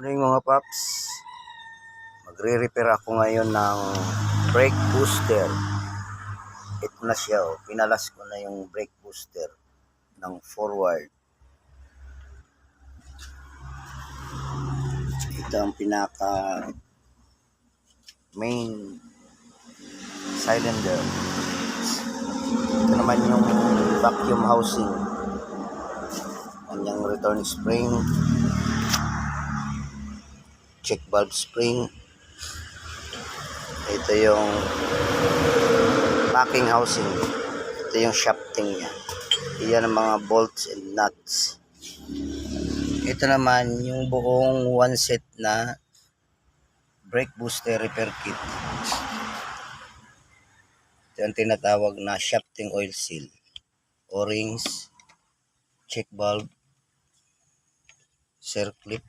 Morning mga paps, magre-repair ako ngayon ng brake booster. Ito na siya, oh. Pinalas ko na yung brake booster ng forward. Ito ang pinaka main cylinder. Ito naman yung vacuum housing, kanyang return spring, check valve spring. Ito yung packing housing. Ito yung shafting niya. Iyan ang mga bolts and nuts. Ito naman yung buong one set na brake booster repair kit. Ito yung tinatawag na shafting oil seal, O-rings, check valve, circlip,